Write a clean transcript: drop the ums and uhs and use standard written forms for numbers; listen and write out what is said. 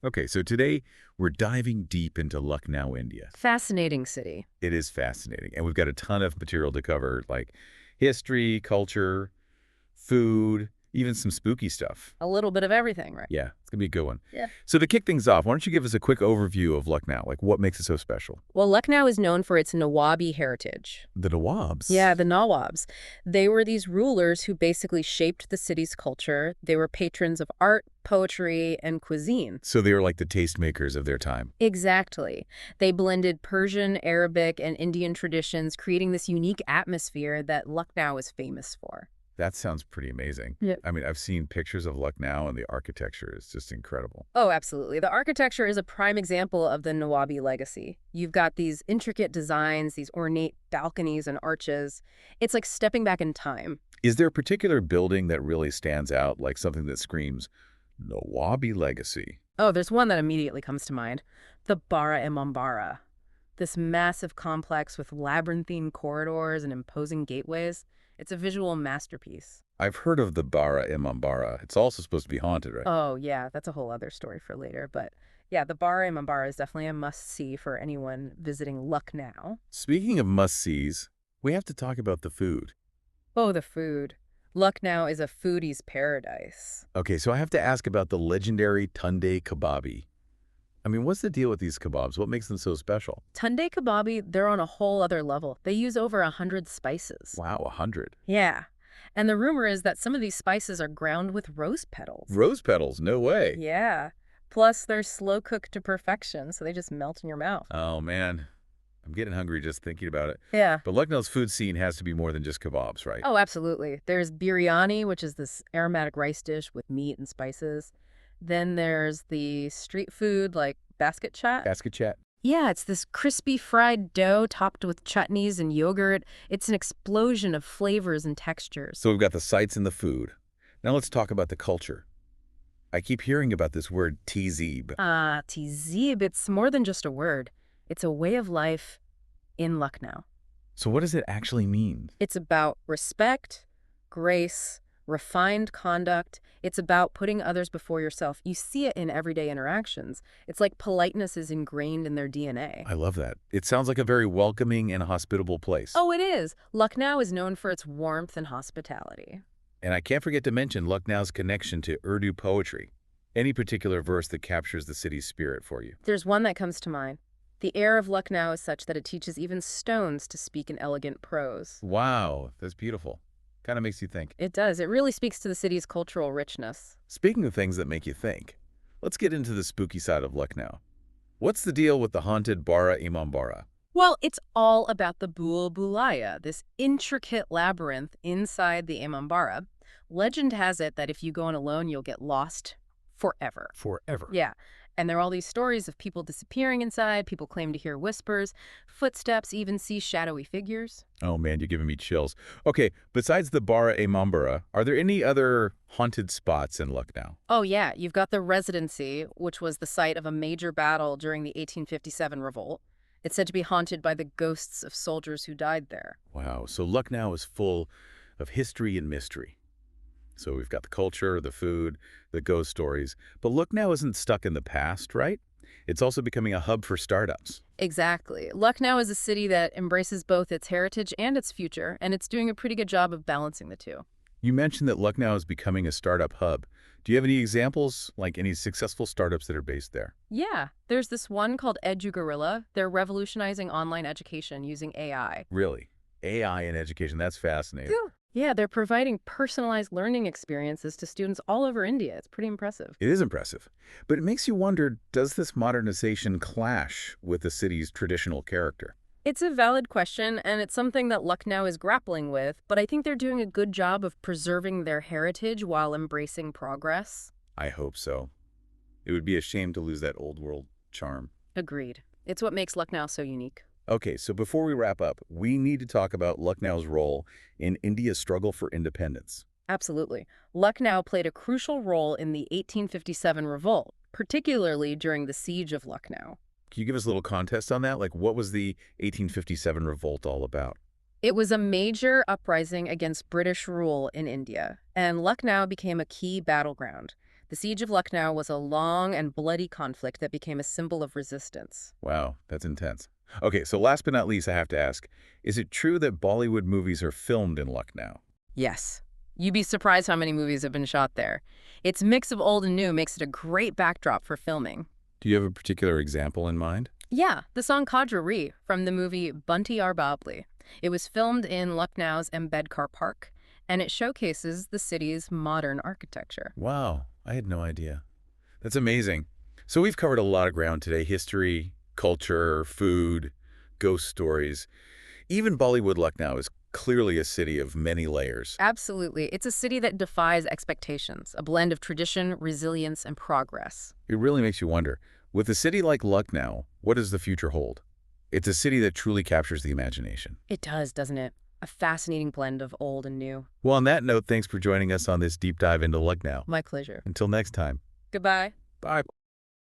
Okay, so today we're diving deep into Lucknow, India. Fascinating city. It is fascinating, and we've got a ton of material to cover, like history, culture, food, even some spooky stuff. A little bit of everything, right? Yeah, it's gonna be a good one. Yeah. So to kick things off, why don't you give us a quick overview of Lucknow? Like, what makes it so special? Well, Lucknow is known for its Nawabi heritage. The Yeah, Nawabs. the Nawabs. They were these rulers who basically shaped the city's culture. They were patrons of art, poetry, and cuisine. So they were like the tastemakers of their time. Exactly. They blended Persian, Arabic, and Indian traditions, creating this unique atmosphere that Lucknow is famous for. That sounds pretty amazing. Yeah. I mean, I've seen pictures of Lucknow, and the architecture is just incredible. Oh, absolutely. The architecture is a prime example of the Nawabi legacy. You've got these intricate designs, these ornate balconies and arches. It's like stepping back in time. Is there a particular building that really stands out, like something that screams, Nawabi legacy? Oh, there's one that immediately comes to mind. The Bara-e-Mambara. This massive complex with labyrinthine corridors and imposing gateways. It's a visual masterpiece. I've heard of the Bara-e-Mambara. It's also supposed to be haunted, right? Oh, yeah, that's a whole other story for later. But yeah, the Bara-e-Mambara is definitely a must-see for anyone visiting Lucknow. Speaking of must-sees, we have to talk about the food. Oh, the food. Lucknow is a foodie's paradise. Okay, so I have to ask about the legendary Tunde Kebabi. I mean, what's the deal with these kebabs? What makes them so special? Tunde kebabi, they're on a whole other level. They use over 100 spices. Wow, 100. Yeah. And the rumor is that some of these spices are ground with rose petals. Rose petals, no way. Yeah. Plus, they're slow cooked to perfection, so they just melt in your mouth. Oh, man. I'm getting hungry just thinking about it. Yeah. But Lucknow's food scene has to be more than just kebabs, right? Oh, absolutely. There's biryani, which is this aromatic rice dish with meat and spices. Then there's the street food like basket chat. Basket chat. Yeah, it's this crispy fried dough topped with chutneys and yogurt. It's an explosion of flavors and textures. So we've got the sights and the food. Now let's talk about the culture. I keep hearing about this word tzeeb. Tzeeb, it's more than just a word. It's a way of life in Lucknow. So what does it actually mean? It's about respect, grace, refined conduct. It's about putting others before yourself. You see it in everyday interactions. It's like politeness is ingrained in their DNA. I love that. It sounds like a very welcoming and hospitable place. Oh, it is. Lucknow is known for its warmth and hospitality. And I can't forget to mention Lucknow's connection to Urdu poetry. Any particular verse that captures the city's spirit for you? There's one that comes to mind. The air of Lucknow is such that it teaches even stones to speak in elegant prose. Wow, that's beautiful. Kind of makes you think. It does. It really speaks to the city's cultural richness. Speaking of things that make you think, let's get into the spooky side of Lucknow. What's the deal with the haunted Bara-e-Mambara? Well, it's all about the Bul Bulaya, this intricate labyrinth inside the Imambara. Legend has it that if you go in alone, you'll get lost forever. Forever. Yeah. And there are all these stories of people disappearing inside. People claim to hear whispers, footsteps, even see shadowy figures. Oh man, you're giving me chills. Okay, besides the Bara-e-Mambara, are there any other haunted spots in Lucknow? Oh, yeah. You've got the Residency, which was the site of a major battle during the 1857 revolt. It's said to be haunted by the ghosts of soldiers who died there. Wow, so Lucknow is full of history and mystery. So we've got the culture, the food, the ghost stories. But Lucknow isn't stuck in the past, right? It's also becoming a hub for startups. Exactly. Lucknow is a city that embraces both its heritage and its future, and it's doing a pretty good job of balancing the two. You mentioned that Lucknow is becoming a startup hub. Do you have any examples, like any successful startups that are based there? Yeah, there's this one called EduGorilla. They're revolutionizing online education using AI. Really? AI in education, that's fascinating. Yeah, they're providing personalized learning experiences to students all over India. It's pretty impressive. It is impressive. But it makes you wonder, does this modernization clash with the city's traditional character? It's a valid question, and it's something that Lucknow is grappling with, but I think they're doing a good job of preserving their heritage while embracing progress. I hope so. It would be a shame to lose that old world charm. Agreed. It's what makes Lucknow so unique. Okay, so before we wrap up, we need to talk about Lucknow's role in India's struggle for independence. Absolutely. Lucknow played a crucial role in the 1857 revolt, particularly during the Siege of Lucknow. Can you give us a little context on that? Like, what was the 1857 revolt all about? It was a major uprising against British rule in India, and Lucknow became a key battleground. The Siege of Lucknow was a long and bloody conflict that became a symbol of resistance. Wow, that's intense. Okay, so last but not least, I have to ask, is it true that Bollywood movies are filmed in Lucknow? Yes. You'd be surprised how many movies have been shot there. Its mix of old and new makes it a great backdrop for filming. Do you have a particular example in mind? Yeah, the song Kajri from the movie Bunty Arbabli. It was filmed in Lucknow's Ambedkar Park, and it showcases the city's modern architecture. Wow, I had no idea. That's amazing. So we've covered a lot of ground today: history, culture, food, ghost stories. Even Bollywood Lucknow is clearly a city of many layers. Absolutely. It's a city that defies expectations, a blend of tradition, resilience, and progress. It really makes you wonder, with a city like Lucknow, what does the future hold? It's a city that truly captures the imagination. It does, doesn't it? A fascinating blend of old and new. Well, on that note, thanks for joining us on this deep dive into Lucknow. My pleasure. Until next time. Goodbye. Bye.